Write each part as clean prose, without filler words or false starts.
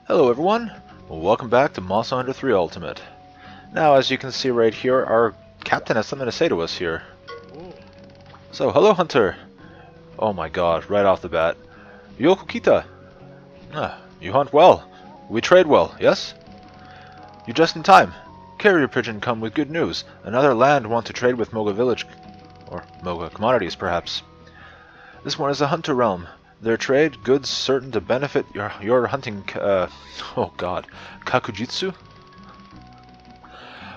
Hello everyone, welcome back to Monster Hunter 3 Ultimate. Now as you can see right here, our captain has something to say to us here. So, hello Hunter! Oh my god, right off the bat. Yoko Kita! You hunt well. We trade well, yes? You're just in time. Carrier pigeon come with good news. Another land want to trade with Moga village. Or Moga commodities perhaps. This one is a hunter realm. Their trade, goods certain to benefit your hunting, oh god, kakujitsu?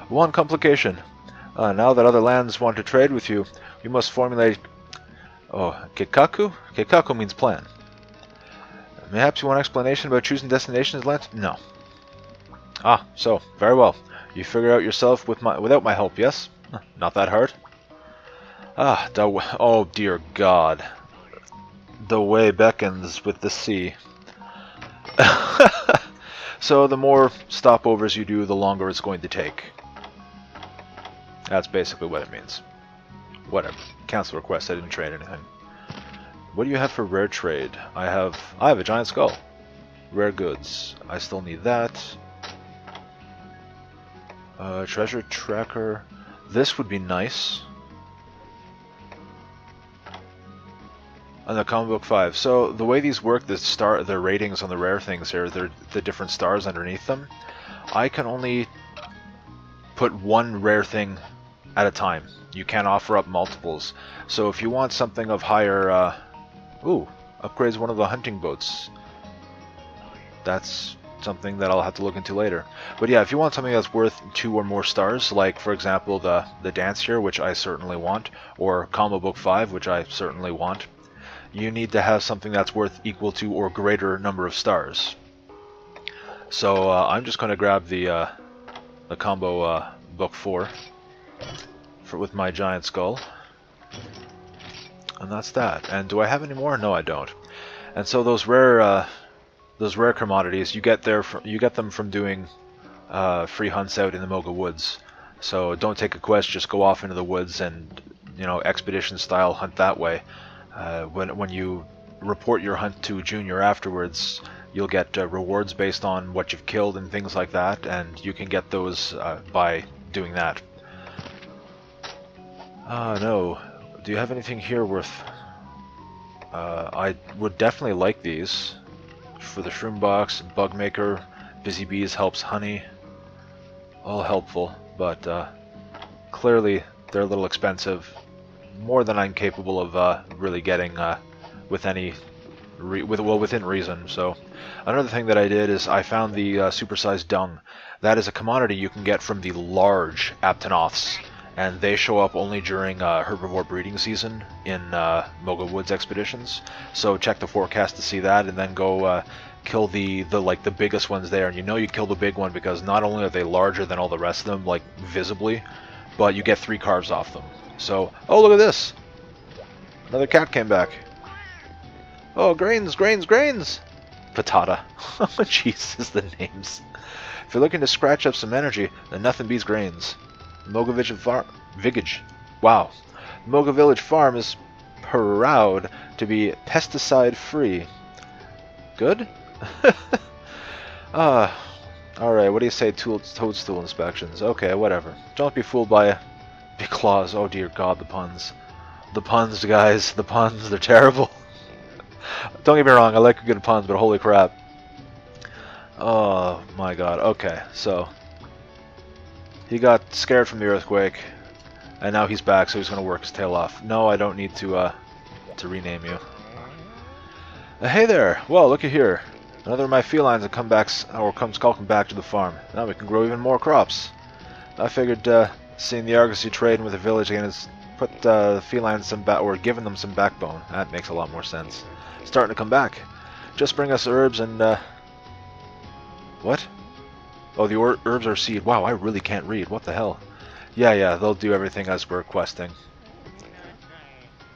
One complication. Now that other lands want to trade with you, you must formulate... Oh, kekaku? Kekaku means plan. Perhaps you want explanation about choosing destinations land? No. Ah, so, very well. You figure out yourself without my help, yes? Not that hard. Oh dear god. The way beckons with the sea. So the more stopovers you do, the longer it's going to take. That's basically what it means. Whatever. Cancel request. I didn't trade anything. What do you have for rare trade? I have a giant skull. Rare goods. I still need that. Treasure tracker. This would be nice. And the comic book 5. So the way these work, the ratings on the rare things here, they're the different stars underneath them. I can only put one rare thing at a time. You can't offer up multiples. So if you want something of higher, upgrades one of the hunting boats. That's something that I'll have to look into later. But yeah, if you want something that's worth 2 or more stars, like for example the dance here, which I certainly want, or comic book 5, which I certainly want. You need to have something that's worth equal to or greater number of stars. So I'm just going to grab the combo book 4 with my giant skull, and that's that. And do I have any more? No, I don't. And so those rare commodities you get them from doing free hunts out in the Moga woods. So don't take a quest, just go off into the woods and expedition style hunt that way. When you report your hunt to Junior afterwards, you'll get rewards based on what you've killed and things like that, and you can get those by doing that. No. Do you have anything here worth... I would definitely like these. For the shroom box, bug maker, busy bees helps honey. All helpful, but clearly they're a little expensive. More than I'm capable of really getting within reason. So another thing that I did is I found the supersized dung. That is a commodity you can get from the large Aptonoths, and they show up only during herbivore breeding season in Moga Woods expeditions. So check the forecast to see that, and then go kill the biggest ones there. And you kill the big one because not only are they larger than all the rest of them, like visibly, but you get 3 carbs off them. So, oh look at this! Another cat came back. Oh, grains, grains, grains! Patata. Oh, Jesus, the names. If you're looking to scratch up some energy, then nothing beats grains. Moga Village Farm. Wow. Moga Village Farm is proud to be pesticide free. Good? Alright, what do you say, toadstool inspections? Okay, whatever. Don't be fooled by big claws. Oh dear god, the puns. The puns, guys. The puns, they're terrible. Don't get me wrong, I like a good puns, but holy crap. Oh my god, okay, so... He got scared from the earthquake, and now he's back, so he's going to work his tail off. No, I don't need to rename you. Hey there! Well, look at here. Another of my felines that comes skulking back to the farm. Now we can grow even more crops. I figured seeing the Argosy trading with the village again is put the felines giving them some backbone. That makes a lot more sense. Starting to come back. Just bring us herbs and what? Oh, the herbs are seed. Wow, I really can't read. What the hell? Yeah, they'll do everything as we're questing.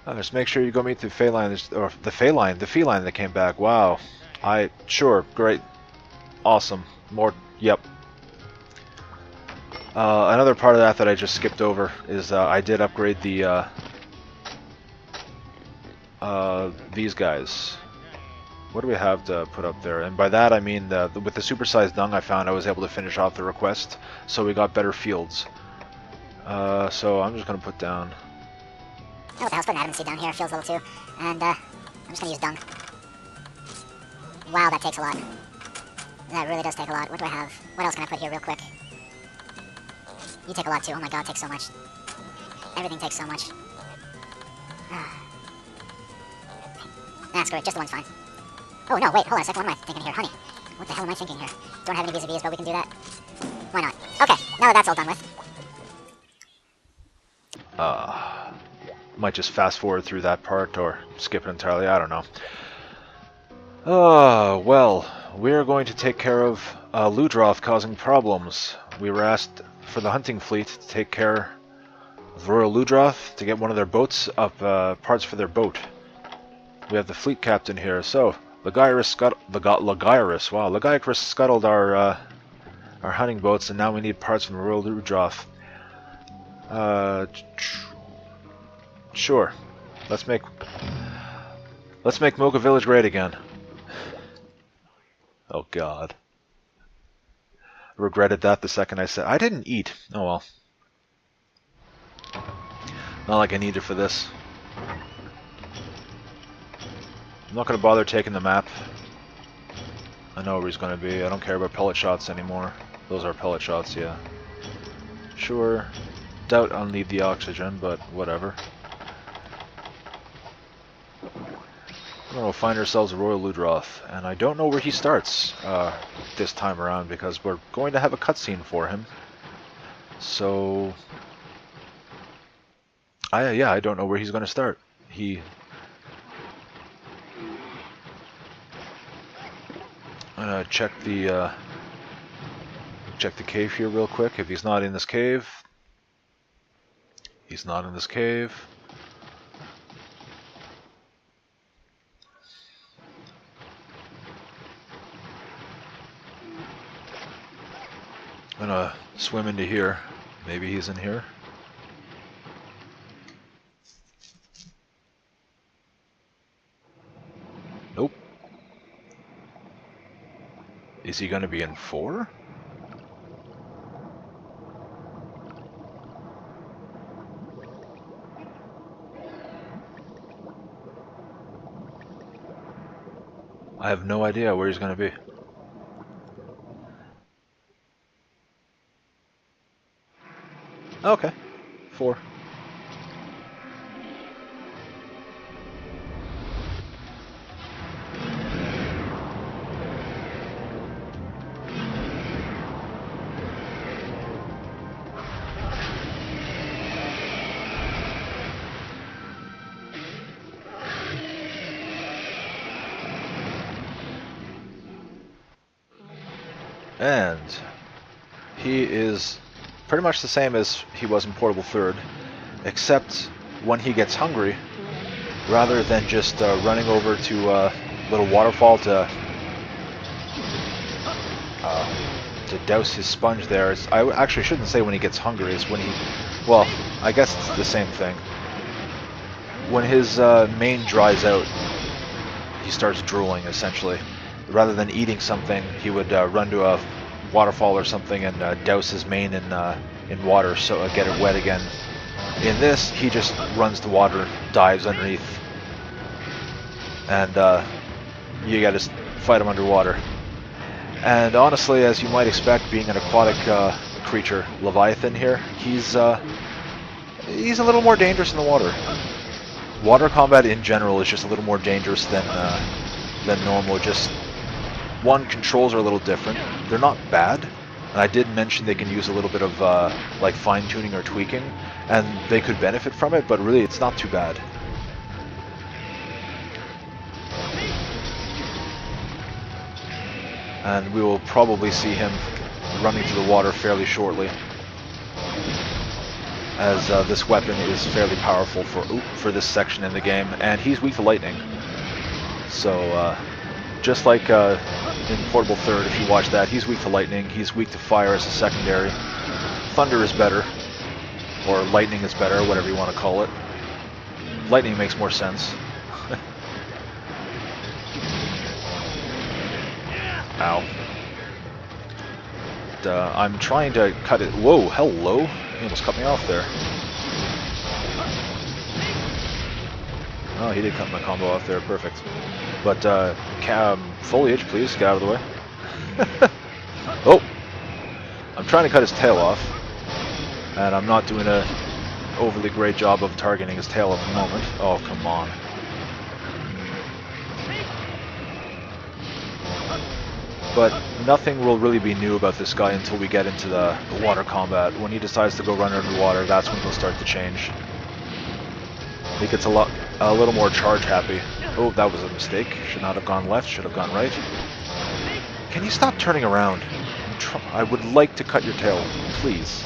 Just make sure you go meet the feline, or the feline that came back. Wow. Sure, great. Awesome. More, yep. Another part of that I just skipped over is I did upgrade the these guys. what do we have to put up there? And by that I mean with the supersized dung I found I was able to finish off the request, so we got better fields. So I'm just going to put down... Oh, what the hell's putting adamant seed down here? Feels a little too. And I'm just going to use dung. Wow, that takes a lot. That really does take a lot. What do I have? What else can I put here real quick? You take a lot too. Oh my god, it takes so much. Everything takes so much. Nah, screw it. Just the one's fine. Oh no, wait, hold on a second. What am I thinking here? Honey. What the hell am I thinking here? Don't have any vis-a-vis, but we can do that. Why not? Okay, now that that's all done with. Might just fast forward through that part or skip it entirely. I don't know. Well, we're going to take care of Ludroth causing problems. We were asked for the hunting fleet to take care of Royal Ludroth to get one of their boats up, parts for their boat. We have the fleet captain here, so Lagiacrus scuttled our hunting boats, and now we need parts from the Royal Ludroth. Sure. Let's make Moga Village great again. Oh god. Regretted that the second I said I didn't eat. Oh well. Not like I need it for this. I'm not going to bother taking the map. I know where he's going to be. I don't care about pellet shots anymore. Those are pellet shots, yeah. Sure. Doubt I'll need the oxygen, but whatever. We're going to find ourselves a Royal Ludroth, and I don't know where he starts this time around because we're going to have a cutscene for him. So... yeah, I don't know where he's going to start. I'm gonna check the cave here real quick. If he's not in this cave, he's not in this cave. I'm gonna swim into here. Maybe he's in here. Nope. Is he going to be in 4? I have no idea where he's going to be. Okay, 4. And he is pretty much the same as he was in Portable Third, except when he gets hungry, rather than just running over to a little waterfall to douse his sponge there. I actually shouldn't say when he gets hungry, it's when he... Well, I guess it's the same thing. When his mane dries out, he starts drooling, essentially. Rather than eating something, he would run to a waterfall or something and douse his mane in water so get it wet again. In this, he just runs to water, dives underneath, and you gotta fight him underwater. And honestly, as you might expect, being an aquatic creature, Leviathan here, he's a little more dangerous in the water. Water combat in general is just a little more dangerous than normal. Just one, controls are a little different. They're not bad, and I did mention they can use a little bit of like fine-tuning or tweaking, and they could benefit from it, but really it's not too bad. And we will probably see him running through the water fairly shortly, as this weapon is fairly powerful for this section in the game, and he's weak to lightning. So just like in Portable Third, if you watch that, he's weak to lightning, he's weak to fire as a secondary. Thunder is better, or lightning is better, whatever you want to call it. Lightning makes more sense. Ow. I'm trying to cut it. Whoa, hello. He almost cut me off there. Oh, he did cut my combo off there. Perfect. But, foliage, please, get out of the way. Oh! I'm trying to cut his tail off. And I'm not doing a overly great job of targeting his tail at the moment. Oh, come on. But nothing will really be new about this guy until we get into the water combat. When he decides to go run under the water, that's when he'll start to change. He gets a little more charge happy. Oh, that was a mistake. Should not have gone left, should have gone right. Can you stop turning around? I would like to cut your tail, please.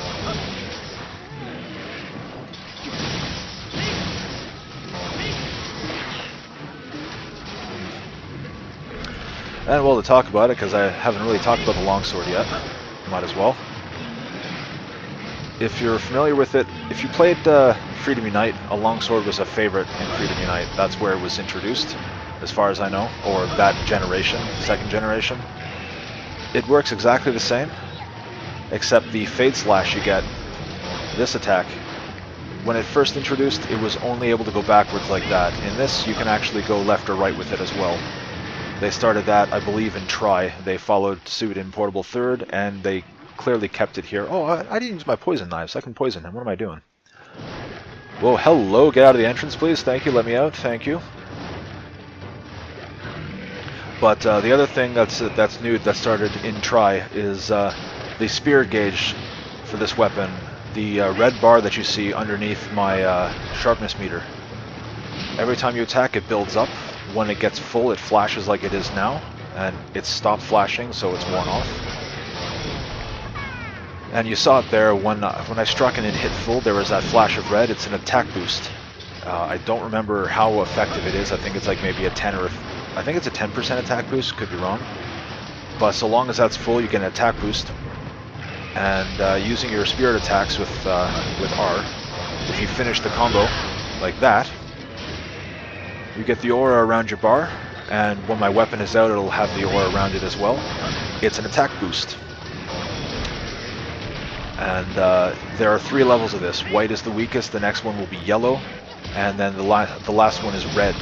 And well, to talk about it, because I haven't really talked about the longsword yet, might as well. If you're familiar with it, if you played Freedom Unite, a longsword was a favorite in Freedom Unite. That's where it was introduced, as far as I know, or that generation, second generation. It works exactly the same, except the Fade Slash you get, this attack, when it first introduced, it was only able to go backwards like that. In this, you can actually go left or right with it as well. They started that, I believe, in Tri. They followed suit in Portable Third, and they clearly kept it here. Oh, I didn't use my poison knives. I can poison him. What am I doing? Whoa, hello. Get out of the entrance, please. Thank you. Let me out. Thank you. But the other thing that's new that started in Tri is the spirit gauge for this weapon. The red bar that you see underneath my sharpness meter. Every time you attack, it builds up. When it gets full, it flashes like it is now, and it stopped flashing, so it's worn off. And you saw it there when I struck and it hit full. There was that flash of red. It's an attack boost. I don't remember how effective it is. I think it's like maybe a 10 or I think it's a 10% attack boost. Could be wrong. But so long as that's full, you get an attack boost. And using your spirit attacks with R, if you finish the combo like that, you get the aura around your bar, and when my weapon is out, it'll have the aura around it as well. It's an attack boost. And there are 3 levels of this. White is the weakest, the next one will be yellow, and then the last one is red.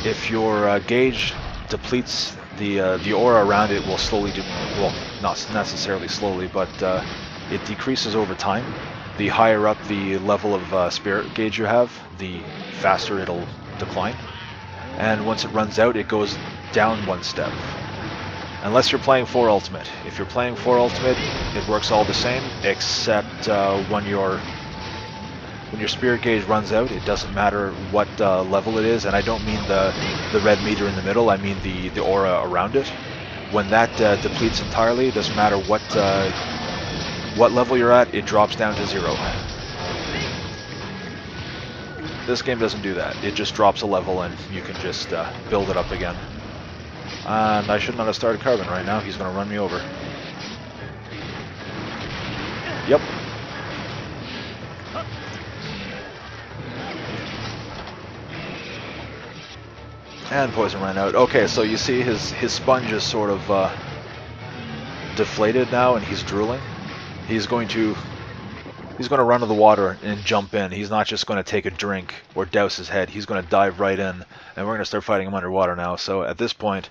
If your gauge depletes, the aura around it will slowly, well, not necessarily slowly, but it decreases over time. The higher up the level of spirit gauge you have, the faster it'll decline. And once it runs out, it goes down 1 step. Unless you're playing 4 Ultimate. If you're playing 4 Ultimate, it works all the same, except when your spirit gauge runs out, it doesn't matter what level it is, and I don't mean the red meter in the middle, I mean the aura around it. When that depletes entirely, it doesn't matter what level you're at, it drops down to 0. This game doesn't do that. It just drops a level and you can just build it up again. And I should not have started Carbon right now. He's going to run me over. Yep. And poison ran out. Okay, so you see his sponge is sort of deflated now and he's drooling. He's going to run to the water and jump in. He's not just going to take a drink or douse his head. He's going to dive right in, and we're going to start fighting him underwater now. So at this point,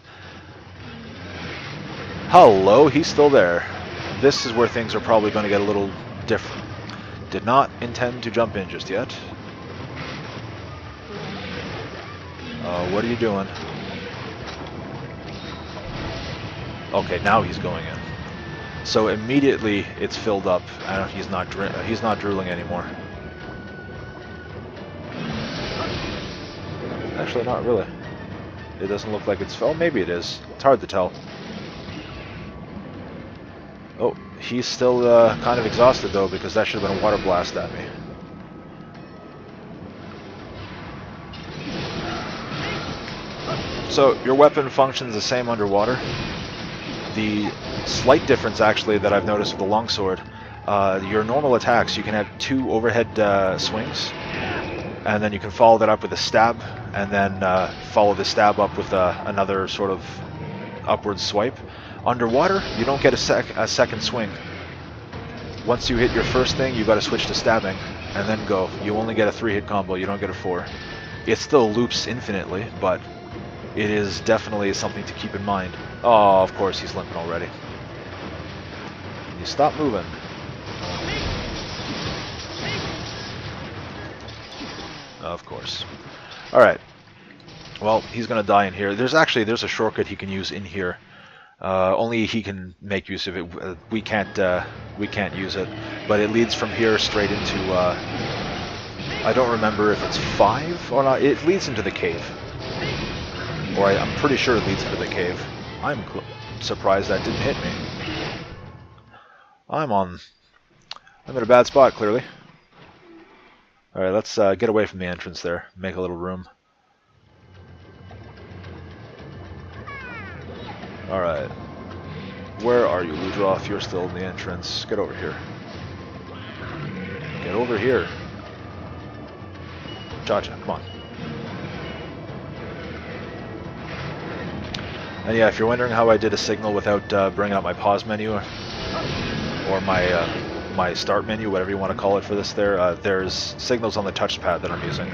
hello, he's still there. This is where things are probably going to get a little different. Did not intend to jump in just yet. What are you doing? Okay, now he's going in. So immediately it's filled up, and he's not drooling anymore. Actually, not really. It doesn't look like it's filled. Maybe it is. It's hard to tell. Oh, he's still kind of exhausted though, because that should have been a water blast at me. So your weapon functions the same underwater. The slight difference actually that I've noticed with the longsword, your normal attacks, you can have 2 overhead swings, and then you can follow that up with a stab, and then follow the stab up with another sort of upward swipe. Underwater, you don't get a second swing. Once you hit your first thing, you got to switch to stabbing, and then go. You only get a 3-hit combo, you don't get a 4. It still loops infinitely, but it is definitely something to keep in mind. Oh, of course, he's limping already. Can you stop moving? Of course. Alright. Well, he's going to die in here. There's a shortcut he can use in here. Only he can make use of it. We can't use it. But it leads from here straight into... I don't remember if it's 5 or not. It leads into the cave. Or I'm pretty sure it leads into the cave. I'm surprised that didn't hit me. I'm in a bad spot, clearly. Alright, let's get away from the entrance there. Make a little room. Alright. Where are you, Ludroth? You're still in the entrance. Get over here. Get over here. Cha-cha, come on. And yeah, if you're wondering how I did a signal without bringing up my pause menu or my start menu, whatever you want to call it for this there's signals on the touchpad that I'm using.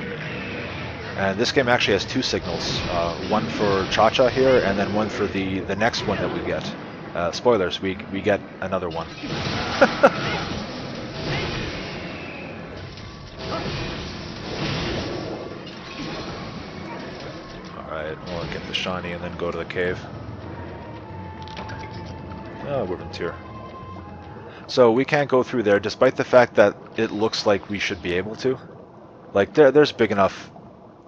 And this game actually has 2 signals, one for Cha-Cha here, and then one for the next one that we get. Spoilers, we get another one. Alright, we'll get the shiny and then go to the cave. Oh, Woodman's here. So we can't go through there, despite the fact that it looks like we should be able to. Like, there's big enough...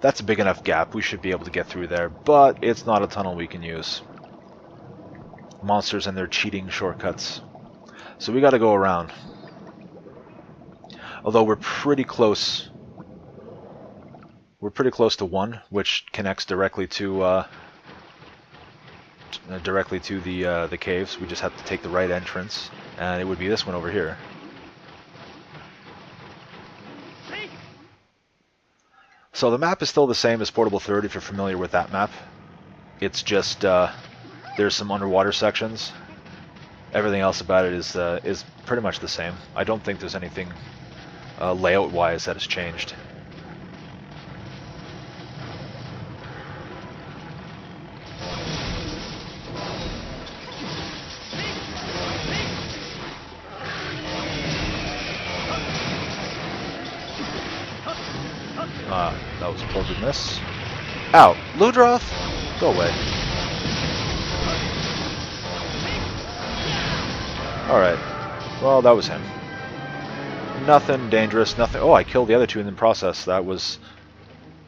That's a big enough gap, we should be able to get through there, but it's not a tunnel we can use. Monsters and their cheating shortcuts. So we gotta go around. Although we're pretty close. We're pretty close to 1, which connects directly to the caves. We just have to take the right entrance, and it would be this one over here. So the map is still the same as Portable Third if you're familiar with that map. It's just there's some underwater sections. Everything else about it is pretty much the same. I don't think there's anything layout-wise that has changed. That was a poor good miss. Ow! Ludroth! Go away. Alright. Well, that was him. Nothing dangerous, nothing... Oh, I killed the other 2 in the process. That was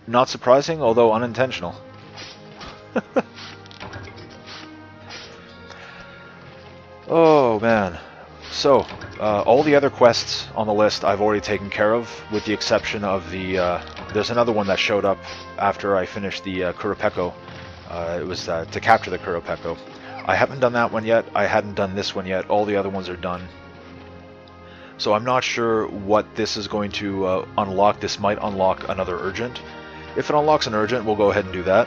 not surprising, although unintentional. Oh, man. So, all the other quests on the list I've already taken care of, with the exception of the... there's another one that showed up after I finished the Kurapeko. It was to capture the Kurapeko. I haven't done that one yet. I hadn't done this one yet. All the other ones are done. So I'm not sure what this is going to unlock. This might unlock another urgent. If it unlocks an urgent, we'll go ahead and do that.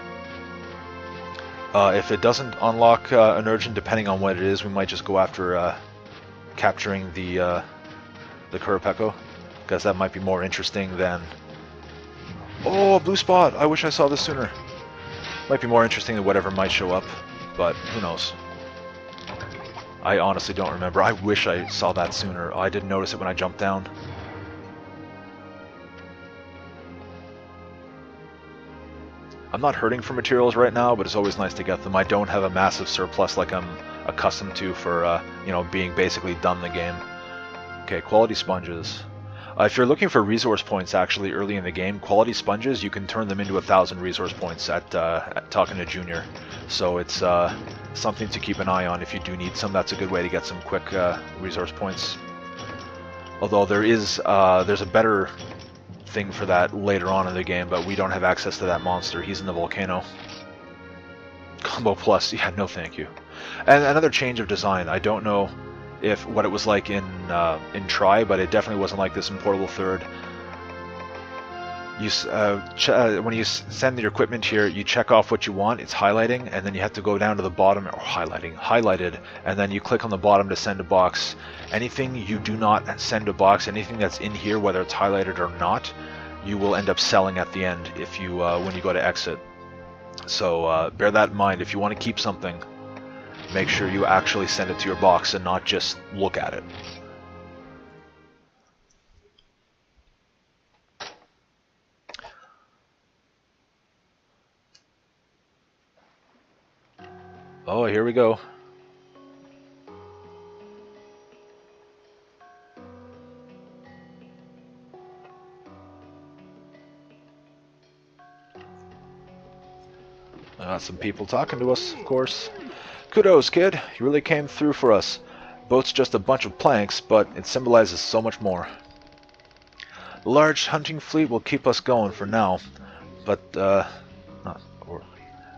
If it doesn't unlock an urgent, depending on what it is, we might just go after capturing the Kurapeko, because that might be more interesting than... Oh, a blue spot! I wish I saw this sooner. Might be more interesting than whatever might show up, but who knows. I honestly don't remember. I wish I saw that sooner. I didn't notice it when I jumped down. I'm not hurting for materials right now, but it's always nice to get them. I don't have a massive surplus like I'm accustomed to for, you know, being basically done the game. Okay, quality sponges. If you're looking for resource points actually early in the game, quality sponges, you can turn them into 1,000 resource points at talking to Junior. So it's something to keep an eye on if you do need some. That's a good way to get some quick resource points. Although there's a better thing for that later on in the game, but we don't have access to that monster. He's in the volcano. Combo plus, yeah, no thank you. And another change of design. I don't know if what it was like in Tri, but it definitely wasn't like this in Portable Third. when you send your equipment here, you check off what you want. It's highlighting, and then you have to go down to the bottom, or highlighted, and then you click on the bottom to send a box. Anything you do not send a box, anything that's in here, whether it's highlighted or not, you will end up selling at the end if you when you go to exit. So bear that in mind. If you want to keep something, make sure you actually send it to your box and not just look at it. Oh, here we go. Some people talking to us, of course. Kudos, kid. You really came through for us. Boat's just a bunch of planks, but it symbolizes so much more. The large hunting fleet will keep us going for now, but,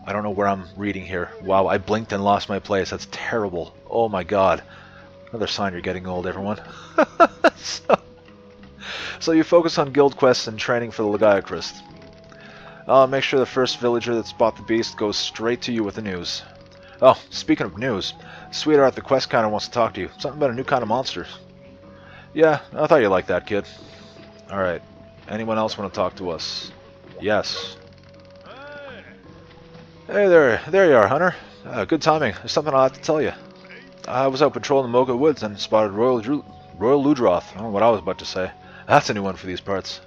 I don't know where I'm reading here. Wow, I blinked and lost my place. That's terrible. Oh my god. Another sign you're getting old, everyone. So you focus on guild quests and training for the Legaia Crest. I'll make sure the first villager that spots the beast goes straight to you with the news. Oh, speaking of news, Sweetheart the quest counter wants to talk to you. Something about a new kind of monster. Yeah, I thought you'd like that, kid. Alright. Anyone else want to talk to us? Yes. Hey there you are, Hunter. Good timing. There's something I'll have to tell you. I was out patrolling the Moga Woods and spotted Royal Ludroth. I don't know what I was about to say. That's a new one for these parts.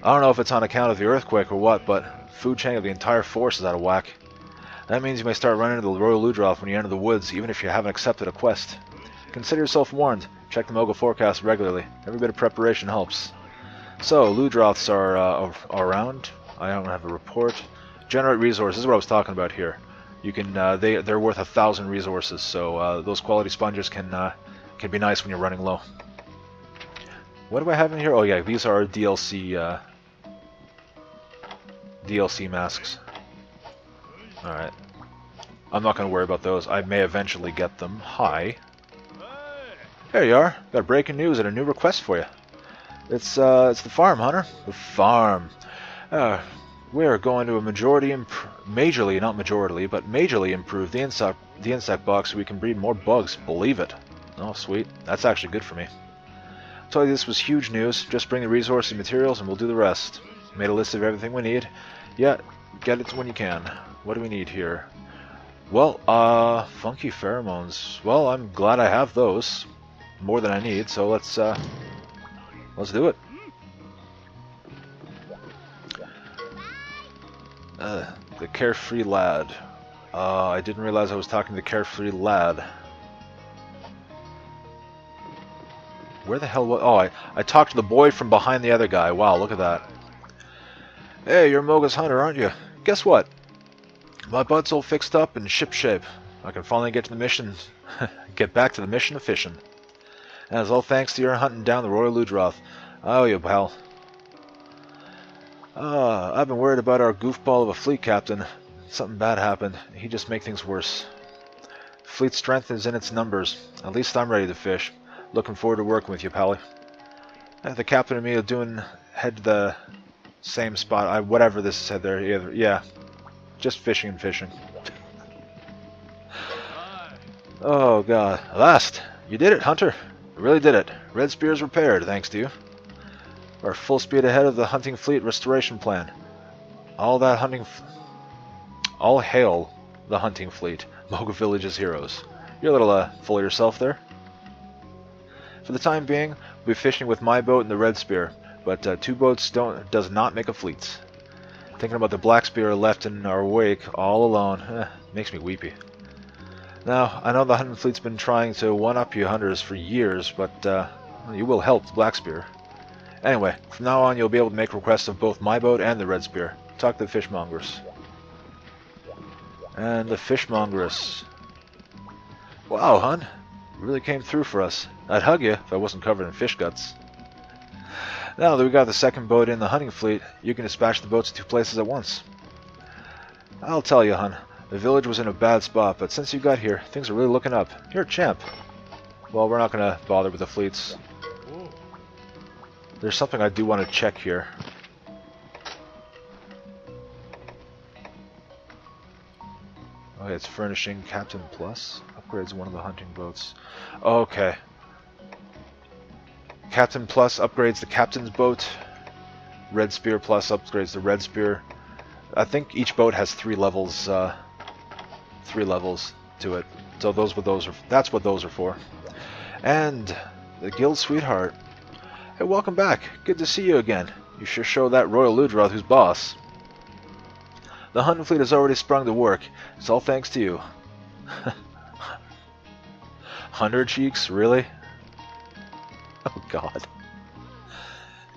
I don't know if it's on account of the earthquake or what, but food chain of the entire force is out of whack. That means you may start running into the Royal Ludroth when you enter the woods, even if you haven't accepted a quest. Consider yourself warned. Check the Moga forecast regularly. Every bit of preparation helps. So, Ludroths are around. I don't have a report. Generate resources. This is what I was talking about here. You can they're worth 1,000 resources, so those quality sponges can be nice when you're running low. What do I have in here? Oh yeah, these are DLC masks. All right. I'm not going to worry about those. I may eventually get them. Hi. There you are. Got breaking news and a new request for you. It's the farm, Hunter. The farm. We're going to majorly improve the insect box so we can breed more bugs. Believe it. Oh, sweet. That's actually good for me. Told you this was huge news. Just bring the resources and materials and we'll do the rest. Made a list of everything we need. Yeah, get it when you can. What do we need here? Well, funky pheromones. Well, I'm glad I have those. More than I need, so let's do it. The Carefree Lad. I didn't realize I was talking to the Carefree Lad. Where the hell was... Oh, I talked to the boy from behind the other guy. Wow, look at that. Hey, you're Moga's hunter, aren't you? Guess what? My butt's all fixed up and shipshape. I can finally get to the mission... get back to the mission of fishing. And it's all thanks to your hunting down the Royal Ludroth. Oh, you pal. I've been worried about our goofball of a fleet captain. Something bad happened. He'd just make things worse. Fleet's strength is in its numbers. At least I'm ready to fish. Looking forward to working with you, Pally. The captain and me are head to the same spot. Whatever this said there. Yeah. Just fishing and fishing. Oh, God. At last! You did it, Hunter. You really did it. Red Spear's repaired, thanks to you. We're full speed ahead of the hunting fleet restoration plan. All hail the hunting fleet. Moga Village's heroes. You're a little full of yourself there. For the time being, we'll be fishing with my boat and the Red Spear, but two boats does not make a fleet. Thinking about the Black Spear left in our wake all alone makes me weepy. Now, I know the hunting fleet's been trying to one-up you hunters for years, but you will help the Black Spear. Anyway, from now on you'll be able to make requests of both my boat and the Red Spear. Talk to the fishmongers. And the fishmongers. Wow, hun. You really came through for us. I'd hug you if I wasn't covered in fish guts. Now that we got the second boat in the hunting fleet, you can dispatch the boats to 2 places at once. I'll tell you, hun. The village was in a bad spot, but since you got here, things are really looking up. You're a champ. Well, we're not going to bother with the fleets. There's something I do want to check here. it's furnishing Captain Plus. Upgrades one of the hunting boats. Okay. Captain Plus upgrades the captain's boat. Red Spear Plus upgrades the Red Spear. I think each boat has 3 levels. 3 levels to it. So that's what those are for. And the guild sweetheart. Hey, welcome back. Good to see you again. You sure show that Royal Ludroth who's boss. The hunting fleet has already sprung to work. It's all thanks to you. 100 cheeks, really? Oh god.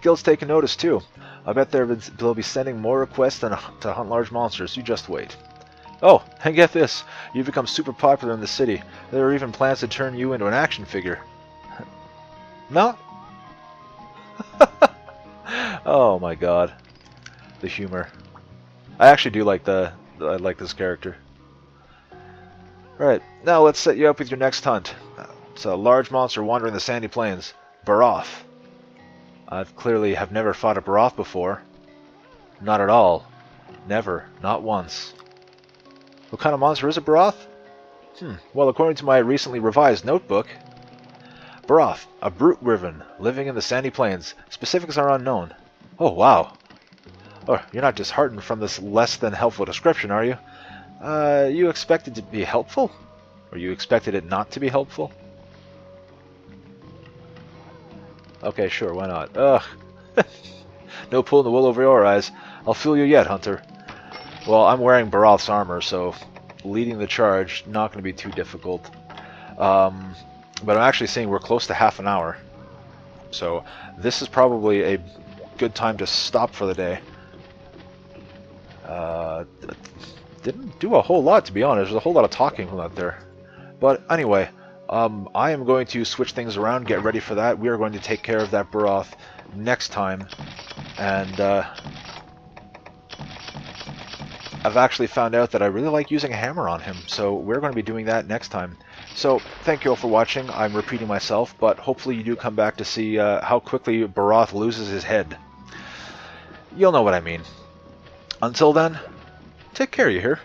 Guild's taking notice too. I bet they'll be sending more requests to hunt large monsters. You just wait. Oh, and get this. You've become super popular in the city. There are even plans to turn you into an action figure. No? Oh my god. The humor. I actually do like I like this character. Alright, now let's set you up with your next hunt. It's a large monster wandering the sandy plains. Baroth. I clearly have never fought a Baroth before. Not at all. Never. Not once. What kind of monster is a Baroth? Well, according to my recently revised notebook, Baroth, a brute wyvern living in the sandy plains. Specifics are unknown. Oh, wow. Oh, you're not disheartened from this less than helpful description, are you? You expected it to be helpful? Or you expected it not to be helpful? Okay, sure, why not? Ugh. No pulling the wool over your eyes. I'll fool you yet, Hunter. Well, I'm wearing Baroth's armor, so leading the charge, not going to be too difficult. But I'm actually seeing we're close to half an hour. So this is probably a good time to stop for the day. Didn't do a whole lot, to be honest. There's a whole lot of talking out there. But anyway, I am going to switch things around, get ready for that. We are going to take care of that Baroth next time. And I've actually found out that I really like using a hammer on him. So we're going to be doing that next time. So thank you all for watching. I'm repeating myself, but hopefully you do come back to see how quickly Baroth loses his head. You'll know what I mean. Until then, take care, you hear?